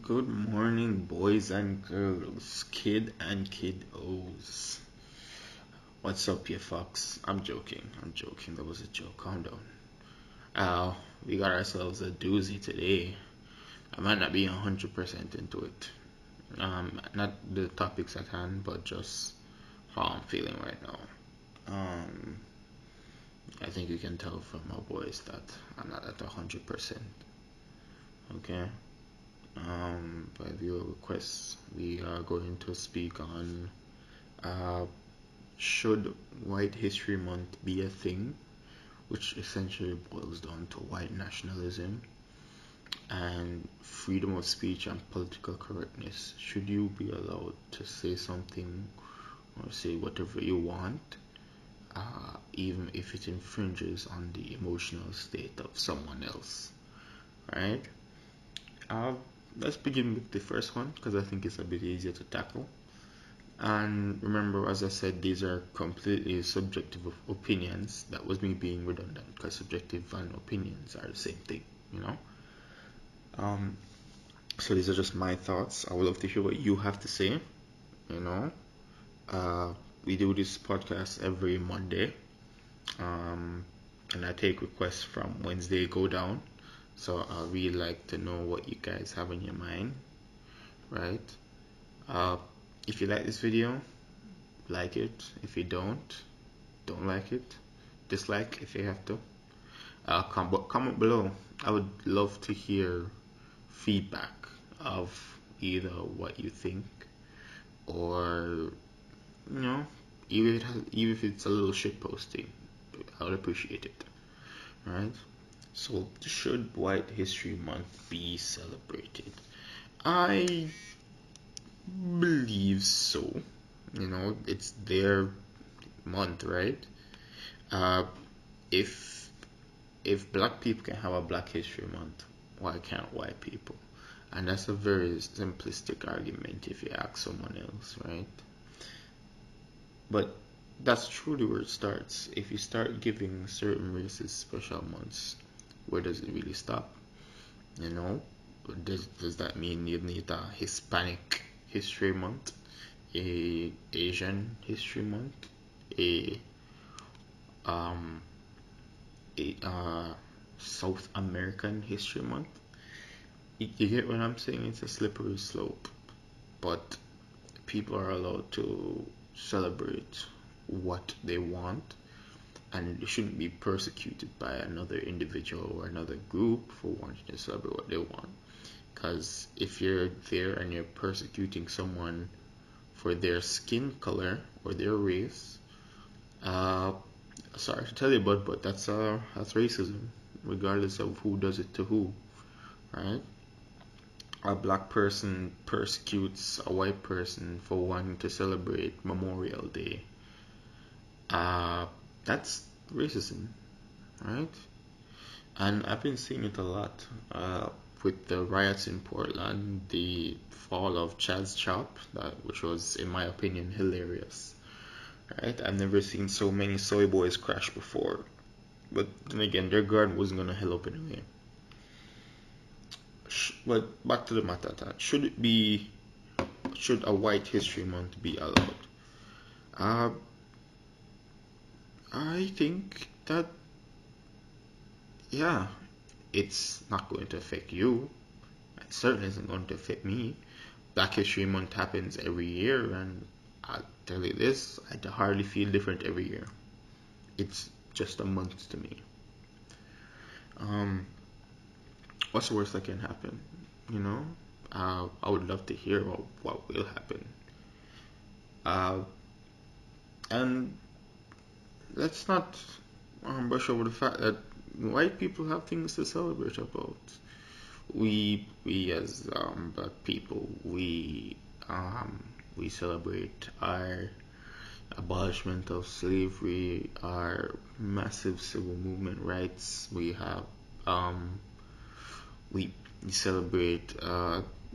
Good morning, boys and girls, kid and kiddos. What's up, you fucks? I'm joking. That was a joke. Calm down. We got ourselves a doozy today. I might not be 100% into it. Not the topics at hand, but just how I'm feeling right now. I think you can tell from my voice that I'm not at 100%. Okay. By your request, we are going to speak on should White History Month be a thing, which essentially boils down to white nationalism and freedom of speech and political correctness. Should you be allowed to say something or say whatever you want, even if it infringes on the emotional state of someone else, right? Uh, let's begin with the first one because I think it's a bit easier to tackle. And remember, as I said, these are completely subjective opinions. That was me being redundant because subjective and opinions are the same thing, you know? So these are just my thoughts. I would love to hear what you have to say, you know? We do this podcast every Monday. And I take requests from Wednesday go down. So I really like to know what you guys have in your mind, right? If you like this video, like it. If you don't like it, dislike if you have to. Comment below. I would love to hear feedback of either what you think or, you know, even if it's a little shit posting, I would appreciate it. Right? So, should White History Month be celebrated? I believe so. You know, it's their month, right? If black people can have a Black History Month, why can't white people? And that's a very simplistic argument if you ask someone else, right? But that's truly where it starts. If you start giving certain races special months, where does it really stop? You know, does that mean you need a Hispanic History Month, a Asian History Month, a um South American History Month? You get what I'm saying? It's a slippery slope, but people are allowed to celebrate what they want, and they shouldn't be persecuted by another individual or another group for wanting to celebrate what they want. Because if you're there and you're persecuting someone for their skin color or their race, sorry to tell you, but that's racism, regardless of who does it to who, right? A black person persecutes a white person for wanting to celebrate Memorial Day. That's racism, right? And I've been seeing it a lot with the riots in Portland, the fall of Chaz Chop, which was, in my opinion, hilarious. Right? I've never seen so many soy boys crash before. But then again, their guard wasn't gonna hell up anyway. But back to the matter, should a White History Month be allowed? I think that, yeah, it's not going to affect you. It certainly isn't going to affect me. Black History Month happens every year, and I'll tell you this, I hardly feel different every year. It's just a month to me. What's the worst that can happen? You know, I would love to hear what will happen. And let's not brush over the fact that white people have things to celebrate about. We as black people, we celebrate our abolishment of slavery, our massive civil movement rights. We have we celebrate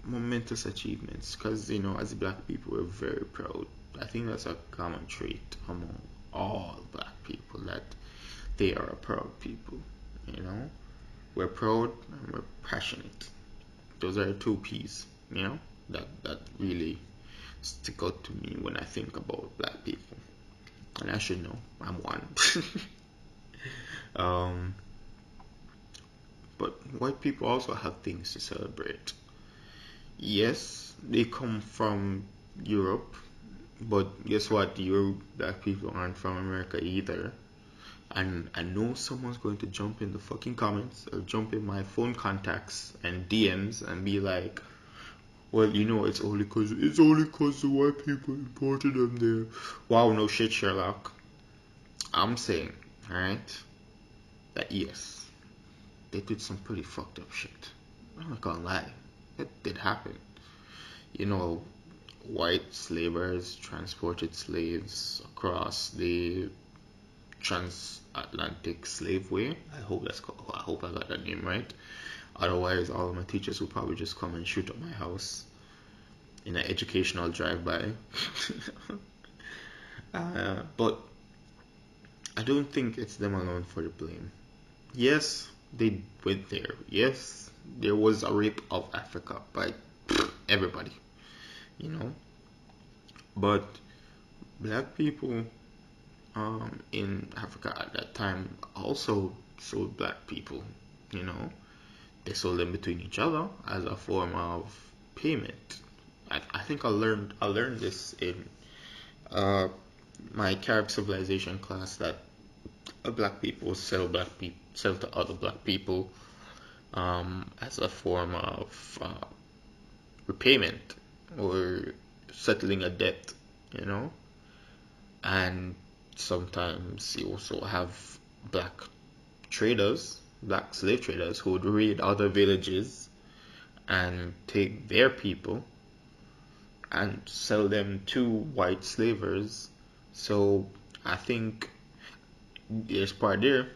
momentous achievements because, you know, as black people, we're very proud. I think that's a common trait among all black people, that they are a proud people. You know, we're proud and we're passionate. Those are two P's. You know, that really stick out to me when I think about black people, and I should know I'm one. um, but white people also have things to celebrate. Yes, they come from Europe, but guess what? You black people aren't from America either. And I know someone's going to jump in the fucking comments or jump in my phone contacts and DMs and be like, well, you know, it's only cause the white people imported them there. Wow, no shit, Sherlock. I'm saying, alright, that yes, they did some pretty fucked up shit. I'm not gonna lie. It did happen. You know, white slavers transported slaves across the transatlantic slaveway. I hope I got that name right. Otherwise, all of my teachers will probably just come and shoot up my house in an educational drive-by. But I don't think it's them alone for the blame. Yes, they went there. Yes, there was a rape of Africa by everybody, you know. But black people in Africa at that time also sold black people, you know. They sold them between each other as a form of payment. I think I learned this in uh, my Carib civilization class that black people sell to other black people as a form of repayment or settling a debt, you know. And sometimes you also have black black slave traders who would raid other villages and take their people and sell them to white slavers. So I think there's part there.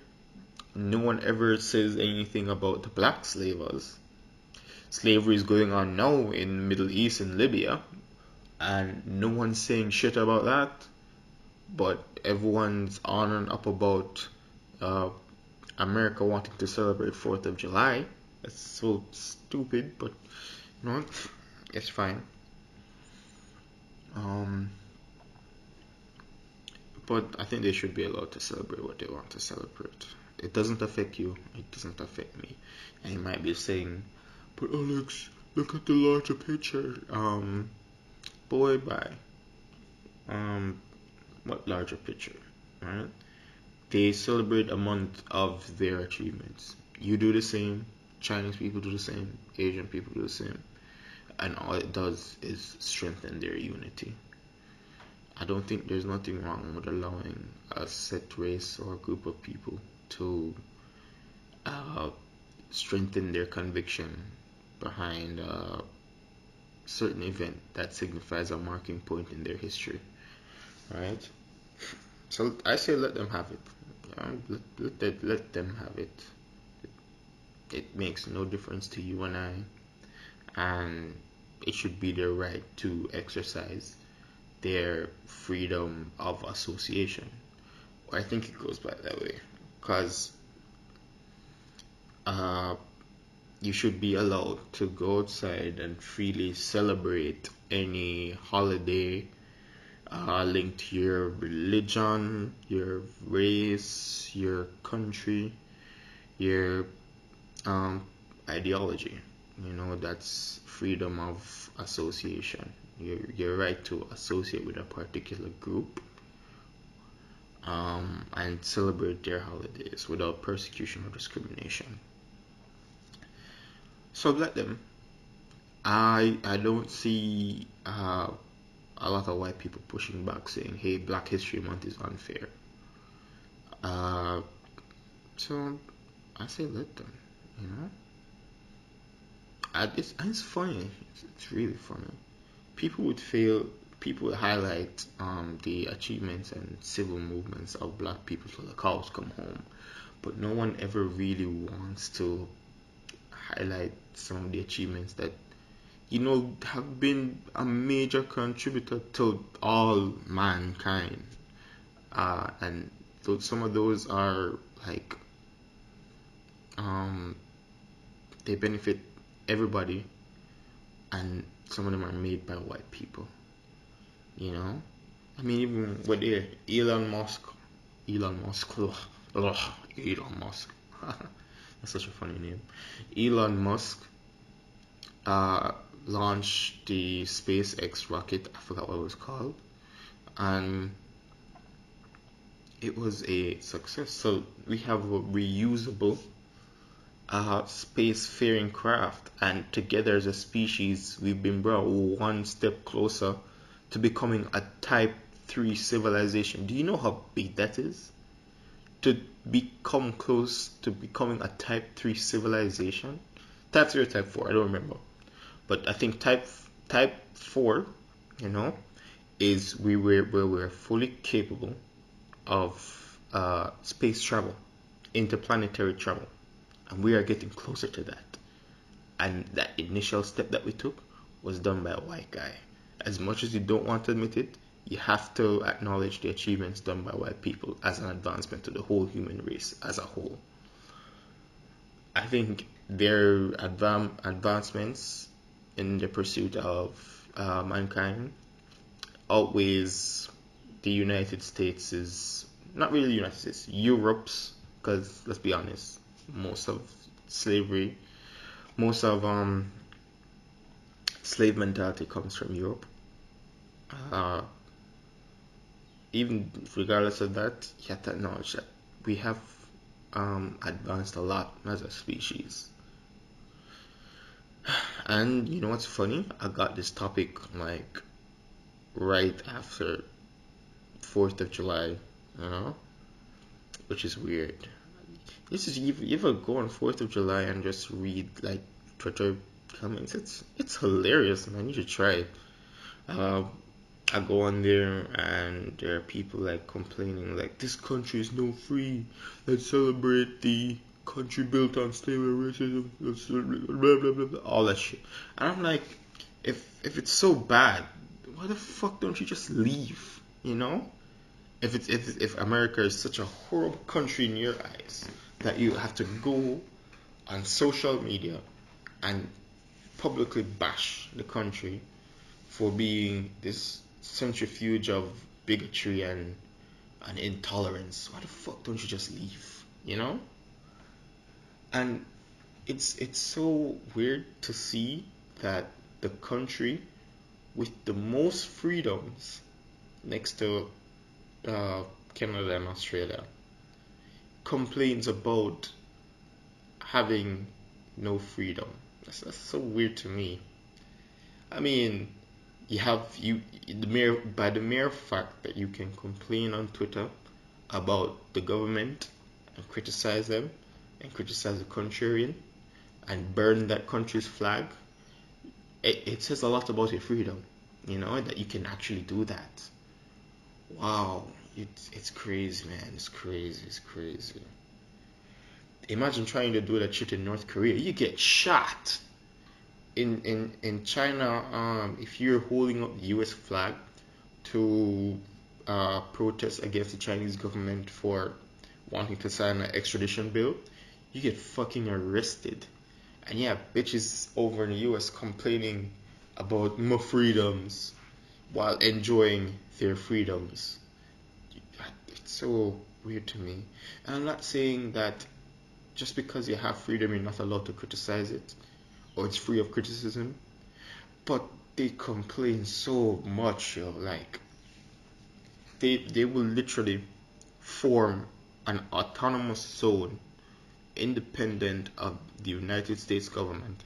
No one ever says anything about the black slavers. Slavery is going on now in the Middle East in Libya, and no one's saying shit about that. But everyone's on and up about uh, America wanting to celebrate 4th of July. It's so stupid, but you know, it's fine. Um, but I think they should be allowed to celebrate what they want to celebrate. It doesn't affect you. It doesn't affect me. And you might be saying, "But Alex, look at the larger picture." Boy, bye. What larger picture, right? They celebrate a month of their achievements. You do the same. Chinese people do the same. Asian people do the same. And all it does is strengthen their unity. I don't think there's nothing wrong with allowing a set race or group of people to uh, strengthen their conviction behind a certain event that signifies a marking point in their history, right? So I say let them have it. Let them have it. It makes no difference to you and I, and it should be their right to exercise their freedom of association. I think it goes by that way, because uh, you should be allowed to go outside and freely celebrate any holiday linked to your religion, your race, your country, your ideology. You know, that's freedom of association. Your right to associate with a particular group and celebrate their holidays without persecution or discrimination. So let them. I don't see a lot of white people pushing back saying, "Hey, Black History Month is unfair." Uh, so I say let them. You know, it's funny. It's really funny. People would fail. People would highlight the achievements and civil movements of black people till the cows come home, but no one ever really wants to highlight some of the achievements that have been a major contributor to all mankind, and some of those are like they benefit everybody, and some of them are made by white people. You know, I mean, even with Elon Musk, ugh, Elon Musk. That's such a funny name. Elon Musk uh, launched the SpaceX rocket. I forgot what it was called, and it was a success. So we have a reusable spacefaring craft, and together as a species, we've been brought one step closer to becoming a Type 3 civilization. Do you know how big that is? To become close to becoming a Type 3 civilization? Type 3 or Type 4, I don't remember. But I think Type 4, you know, is where we're fully capable of space travel, interplanetary travel. And we are getting closer to that. And that initial step that we took was done by a white guy. As much as you don't want to admit it, you have to acknowledge the achievements done by white people as an advancement to the whole human race as a whole. I think their advancements in the pursuit of mankind outweighs the United States' is not really the United States, Europe's, because let's be honest, most of slavery, most of slave mentality comes from Europe. Uh, Even regardless of that, you have to acknowledge that we have advanced a lot as a species. And you know what's funny? I got this topic like right after 4th of July, you know, which is weird. This is you ever go on 4th of July and just read like Twitter comments? It's hilarious, man. You should try it. Uh, I go on there and there are people like complaining like this country is no free. Let's celebrate the country built on stable racism, blah, blah, blah, blah, all that shit. And I'm like, if it's so bad, why the fuck don't you just leave? You know? If America is such a horrible country in your eyes that you have to go on social media and publicly bash the country for being this centrifuge of bigotry and intolerance, why the fuck don't you just leave? You know? And it's so weird to see that the country with the most freedoms next to Canada and Australia complains about having no freedom. That's so weird to me. I mean, by the mere fact that you can complain on Twitter about the government and criticize them and criticize the contrarian and burn that country's flag, it says a lot about your freedom, you know, that you can actually do that. Wow, it's crazy, man. It's crazy. Imagine trying to do that shit in North Korea. You get shot. In China, if you're holding up the U.S. flag to protest against the Chinese government for wanting to sign an extradition bill, you get fucking arrested. And yeah, bitches over in the U.S. complaining about more freedoms while enjoying their freedoms. It's so weird to me. And I'm not saying that just because you have freedom, you're not allowed to criticize it or it's free of criticism. But they complain so much, yo. Like, they will literally form an autonomous zone independent of the United States government,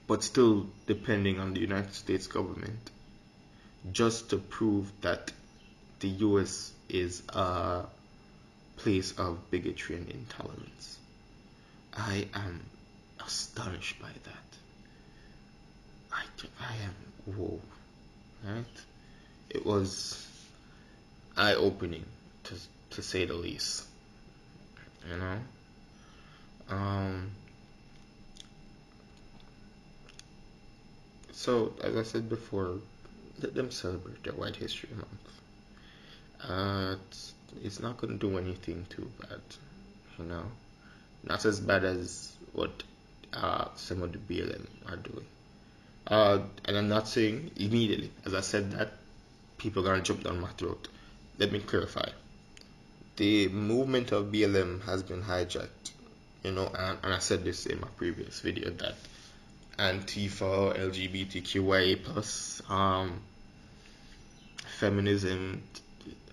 but still depending on the United States government, just to prove that the US is a place of bigotry and intolerance. I am astonished by that. I am, whoa, right? It was eye-opening to say the least, you know. So as I said before, let them celebrate their White History Month. It's not gonna do anything too bad, you know. Not as bad as what some of the BLM are doing. And I'm not saying immediately, as I said that, people are gonna jump down my throat. Let me clarify. The movement of BLM has been hijacked, you know, and I said this in my previous video that Antifa, LGBTQIA plus, feminism,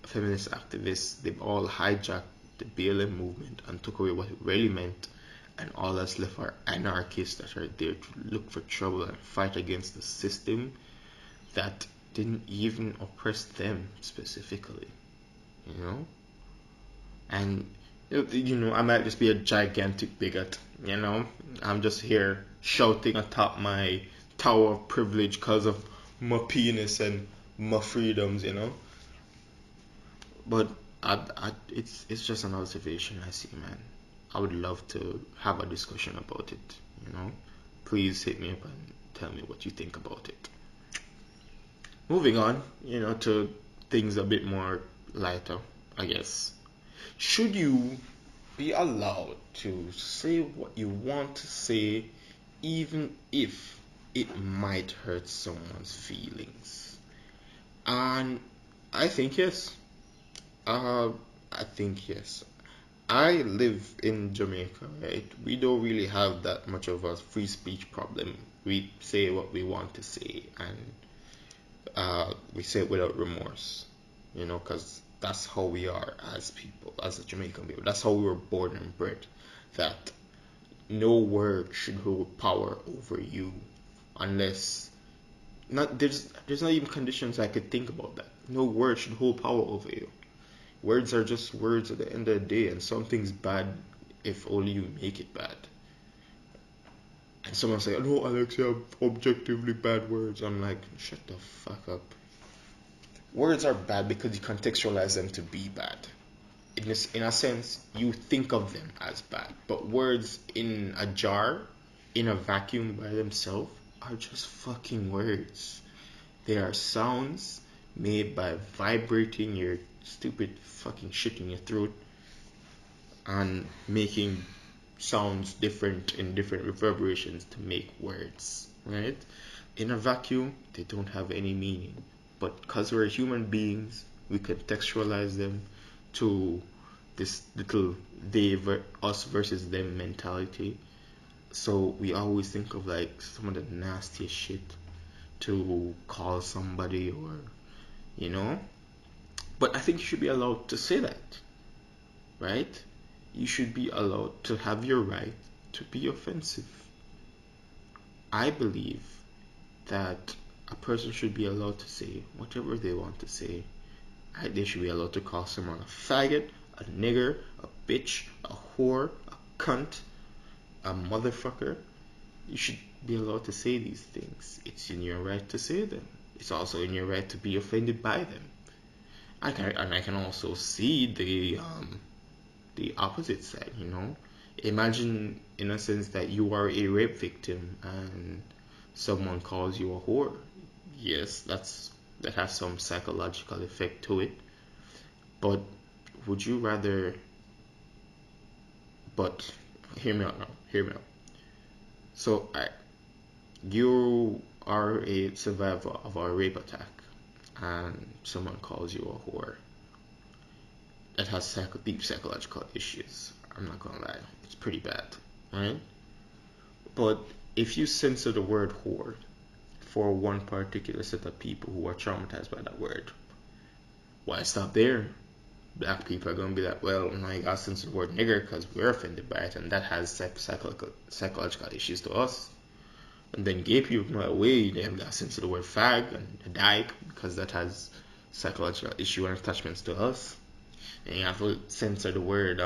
feminist activists, they've all hijacked the BLM movement and took away what it really meant, and all that's left are anarchists that are there to look for trouble and fight against the system that didn't even oppress them specifically, you know. And you know, I might just be a gigantic bigot, you know. I'm just here shouting atop my tower of privilege because of my penis and my freedoms, you know. But it's just an observation I see, man. I would love to have a discussion about it, you know. Please hit me up and tell me what you think about it. Moving on, you know, to things a bit more lighter, I guess. Should you be allowed to say what you want to say, even if it might hurt someone's feelings? And I think yes. Uh, I think yes. I live in Jamaica, right? We don't really have that much of a free speech problem. We say what we want to say, and we say it without remorse, you know, because that's how we are as people, as a Jamaican people. That's how we were born and bred. That no word should hold power over you, unless not there's not even conditions I could think about that. No word should hold power over you. Words are just words at the end of the day, and something's bad if only you make it bad. And someone say, "No, Alex, you have objectively bad words." I'm like, shut the fuck up. Words are bad because you contextualize them to be bad. In a sense, you think of them as bad. But words in a jar, in a vacuum by themselves, are just fucking words. They are sounds made by vibrating your stupid fucking shit in your throat and making sounds different in different reverberations to make words, right? In a vacuum, they don't have any meaning. But because we're human beings, we contextualize them to this little us versus them mentality. So we always think of like some of the nastiest shit to call somebody, or you know. But I think you should be allowed to say that, right? You should be allowed to have your right to be offensive. I believe that a person should be allowed to say whatever they want to say. They should be allowed to call someone a faggot, a nigger, a bitch, a whore, a cunt, a motherfucker. You should be allowed to say these things. It's in your right to say them. It's also in your right to be offended by them. I can also see the opposite side, you know. Imagine, in a sense, that you are a rape victim and someone calls you a whore. Yes, that has some psychological effect to it. But would you rather? But hear me out now. Hear me out. So, you are a survivor of a rape attack, and someone calls you a whore. That has deep psychological issues. I'm not gonna lie, it's pretty bad, right? But if you censor the word whore for one particular set of people who are traumatized by that word, why stop there? Black people are gonna be like, well, no, you gotta censor the word nigger because we're offended by it, and that has psychological issues to us. And then gay people know way they have gotta censor the word fag and dyke because that has psychological issue and attachments to us. And you have to censor the word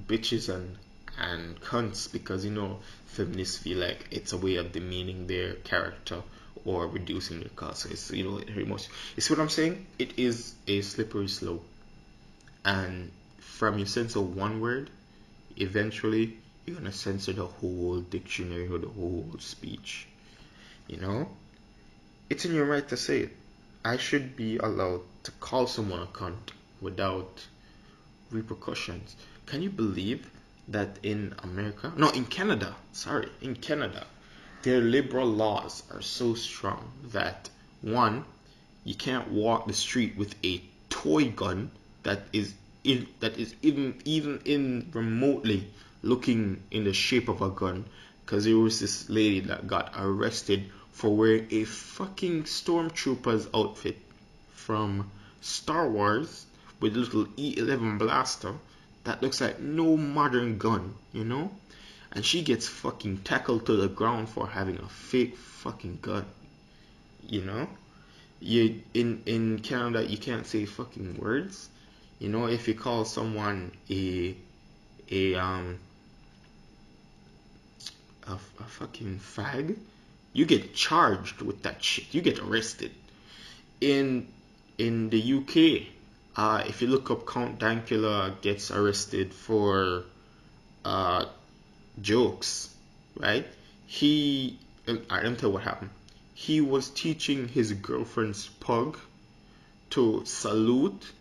bitches and cunts because you know feminists feel like it's a way of demeaning their character or reducing their cost. So it's, you know, very much. You see what I'm saying? It is a slippery slope, and from you censor one word, eventually you're gonna censor the whole dictionary or the whole speech. You know, it's in your right to say it. I should be allowed to call someone a cunt without repercussions. Can you believe that in America, no, in Canada, sorry, in Canada, their liberal laws are so strong that one, you can't walk the street with a toy gun that is even in remotely looking in the shape of a gun, because there was this lady that got arrested for wearing a fucking stormtrooper's outfit from Star Wars with a little E11 blaster that looks like no modern gun, you know? And she gets fucking tackled to the ground for having a fake fucking gun, you know? You in Canada you can't say fucking words. You know, if you call someone a a fucking fag, you get charged with that shit. You get arrested. In the UK, if you look up Count Dankula gets arrested for uh jokes, right? Let me tell you what happened. He was teaching his girlfriend's pug to salute,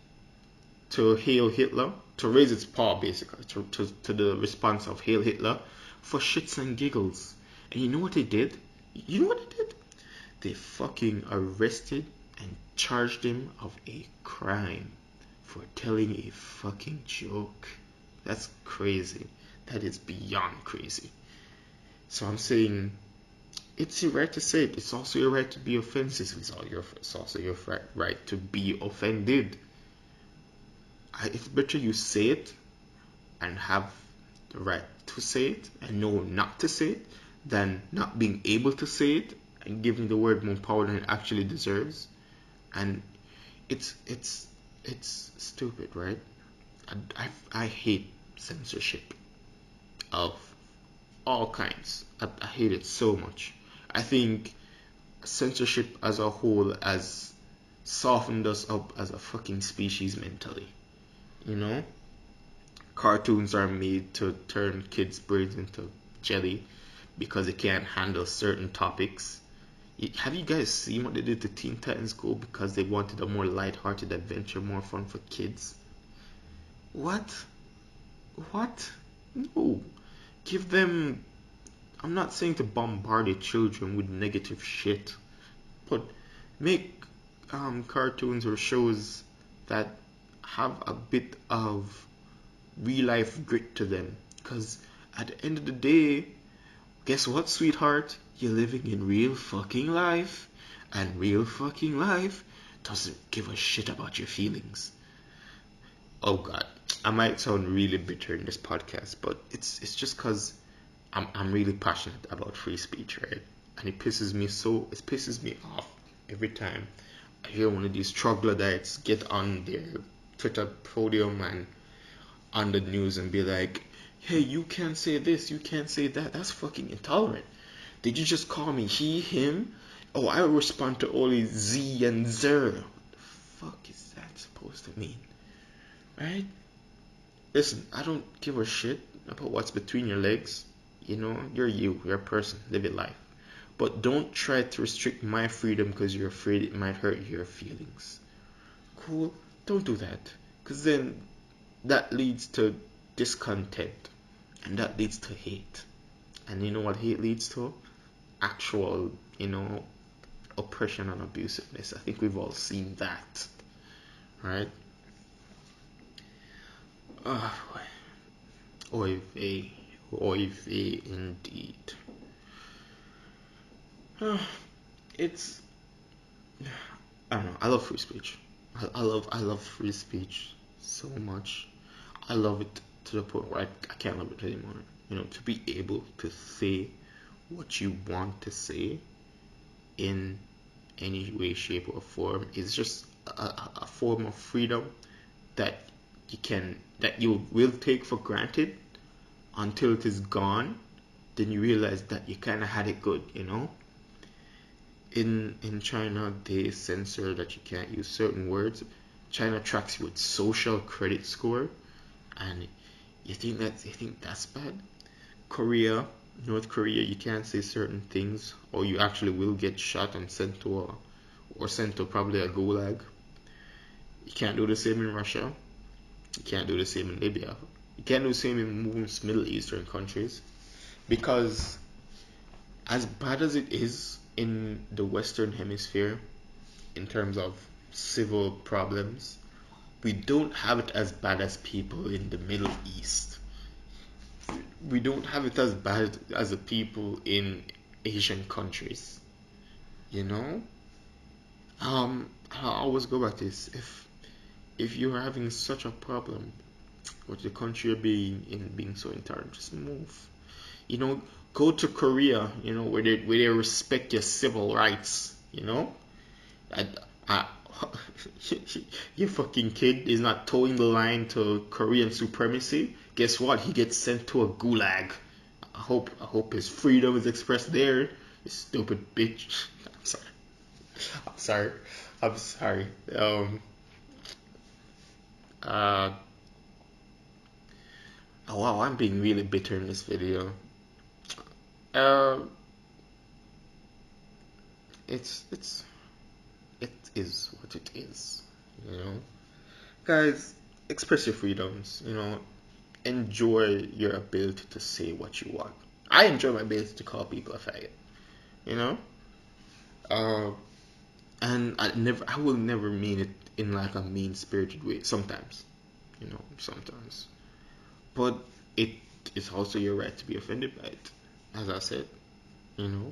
to hail Hitler, to raise its paw basically, to the response of hail Hitler for shits and giggles. And you know what they did? You know what they did? They fucking arrested and charged him of a crime for telling a fucking joke. That's crazy. That is beyond crazy. So I'm saying it's your right to say it. It's also your right to be offensive. It's also your right to be offended. It's better you say it and have the right to say it and know not to say it than not being able to say it and giving the word more power than it actually deserves. And it's stupid, right? I hate censorship of all kinds. I hate it so much. I think censorship as a whole has softened us up as a fucking species mentally. You know? Cartoons are made to turn kids' brains into jelly because they can't handle certain topics. Have you guys seen what they did to Teen Titans Go because they wanted a more light-hearted adventure, more fun for kids? What? What? No. Give them. I'm not saying to bombard your children with negative shit, but make cartoons or shows that have a bit of real life grit to them. Because at the end of the day, guess what, sweetheart? You're living in real fucking life, and real fucking life doesn't give a shit about your feelings. Oh god, I might sound really bitter in this podcast, but it's just because I'm really passionate about free speech, right? And it pisses me off every time I hear one of these troglodytes get on their Twitter podium and on the news and be like, hey, you can't say this, you can't say that. That's fucking intolerant. Did you just call me he, him? Oh, I respond to only Z and Zer. What the fuck is that supposed to mean? Right? Listen, I don't give a shit about what's between your legs. You know, you're a person, live your life. But don't try to restrict my freedom because you're afraid it might hurt your feelings. Cool? Don't do that. Because then that leads to discontent. And that leads to hate. And you know what hate leads to? Actual, oppression and abusiveness. I think we've all seen that. Right? Oh, boy. Oy vey. Oy vey indeed. It's I don't know. I love free speech. I love free speech so much. I love it to the point where I can't love it anymore. To be able to say what you want to say in any way, shape, or form is just a form of freedom that you will take for granted until it is gone. Then you realize that you kind of had it good, In China, they censor that you can't use certain words. China tracks you with social credit score, and you think that's bad. North Korea, you can't say certain things, or you actually will get shot and sent to or sent to probably a gulag. You can't do the same in Russia. You can't do the same in Libya. You can't do the same in most Middle Eastern countries, because as bad as it is in the Western Hemisphere in terms of civil problems, we don't have it as bad as people in the Middle East. We don't have it as bad as the people in Asian countries. You know? I always go back to this. If you're having such a problem with the country you're being so intolerant, just move. You know, go to Korea, you know, where they respect your civil rights, you know? I your fucking kid is not towing the line to Korean supremacy. Guess what? He gets sent to a gulag. I hope his freedom is expressed there. You stupid bitch. I'm sorry. I'm sorry. I'm sorry. Uh. Oh, wow, I'm being really bitter in this video. Uh. It's it is what it is. You know, guys, express your freedoms. You know, enjoy your ability to say what you want. I enjoy my ability to call people a faggot. You know, uh, and I will never mean it in like a mean spirited way. Sometimes, you know, sometimes, but it is also your right to be offended by it. As I said, you know,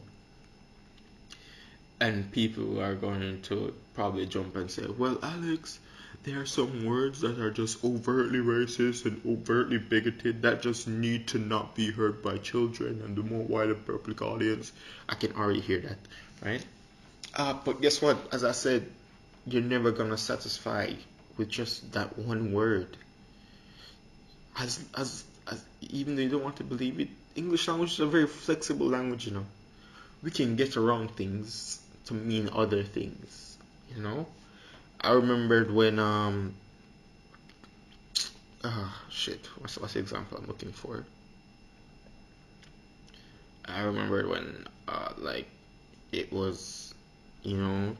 and people are going to probably jump and say, well, Alex, there are some words that are just overtly racist and overtly bigoted that just need to not be heard by children and the more wider public audience. I can already hear that, right? But guess what? As I said, you're never gonna satisfy with just that one word. As even though you don't want to believe it, English language is a very flexible language, you know. We can get around things to mean other things, you know. I remembered when shit, what's the example I'm looking for? I remembered when like it was, you know,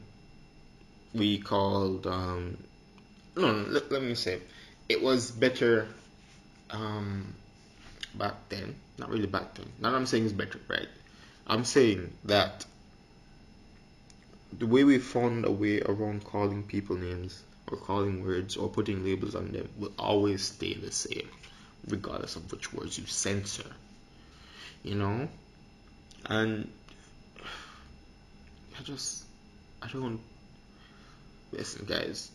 we called no, let me say it was better back then. Not really back then. Not I'm saying it's better, right? I'm saying that the way we found a way around calling people names or calling words or putting labels on them will always stay the same, regardless of which words you censor, you know? And I don't, listen, guys,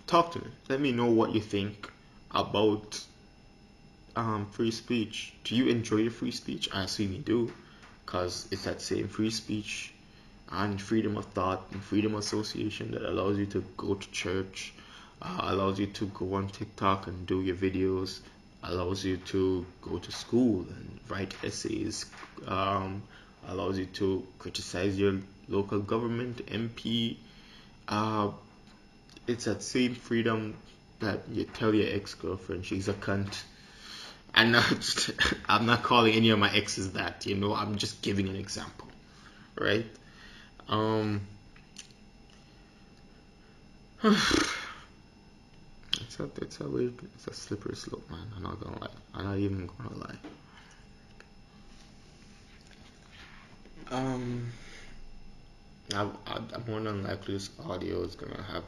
talk to me. Let me know what you think about free speech. Do you enjoy free speech? I assume you do, because it's that same free speech and freedom of thought and freedom of association that allows you to go to church, allows you to go on TikTok and do your videos, allows you to go to school and write essays, allows you to criticize your local government, MP. It's that same freedom that you tell your ex-girlfriend she's a cunt. I'm not, I'm not calling any of my exes that, you know, I'm just giving an example, right? Um, it's a slippery slope, man. I'm not gonna lie. I'm not even gonna lie. Um, I'm more than likely this audio is gonna have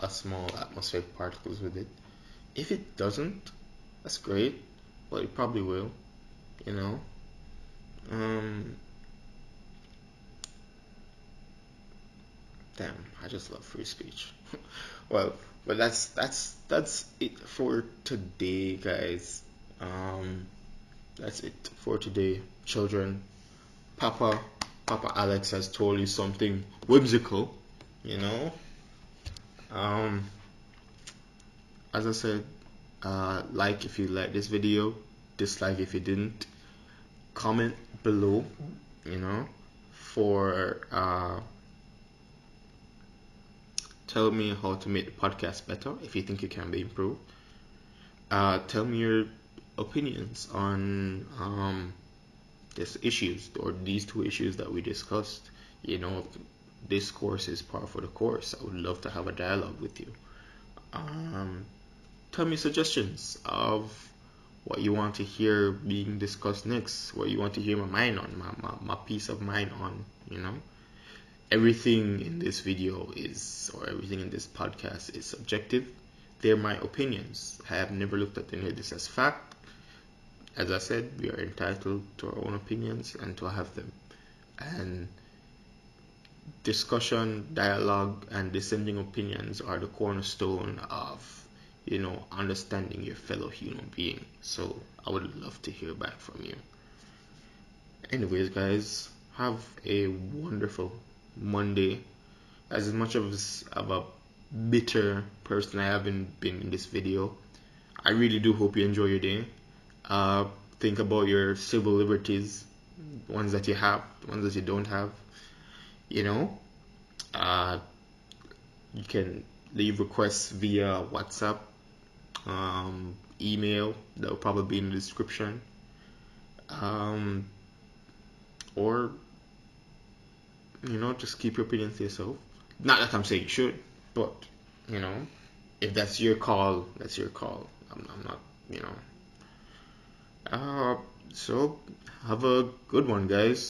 a small atmospheric particles with it. If it doesn't, that's great, but it probably will, you know. Um, Damn, I just love free speech. Well, but that's it for today, guys. Um, that's it for today, children. Papa, Papa Alex has told you something whimsical, you know. Um, as I said, like if you like this video, dislike if you didn't. Comment below, you know, for tell me how to make the podcast better if you think it can be improved. Tell me your opinions on these issues or these two issues that we discussed. you know, this course is par for the course. I would love to have a dialogue with you. Tell me suggestions of what you want to hear being discussed next, what you want to hear my mind on, my peace of mind on, you know. Everything in this video is, or everything in this podcast is subjective. They're my opinions. I have never looked at any of this as fact. As I said, we are entitled to our own opinions and to have them. And discussion, dialogue, and dissenting opinions are the cornerstone of, you know, understanding your fellow human being. So I would love to hear back from you. Anyways, guys, have a wonderful Monday. As much of a bitter person I haven't been in this video, I really do hope you enjoy your day. Think about your civil liberties, ones that you have, ones that you don't have. You know, you can leave requests via WhatsApp, email, that will probably be in the description, or, you know, just keep your opinions to yourself. Not that I'm saying you should, but, you know, if that's your call, that's your call. I'm not, you know. So have a good one, guys.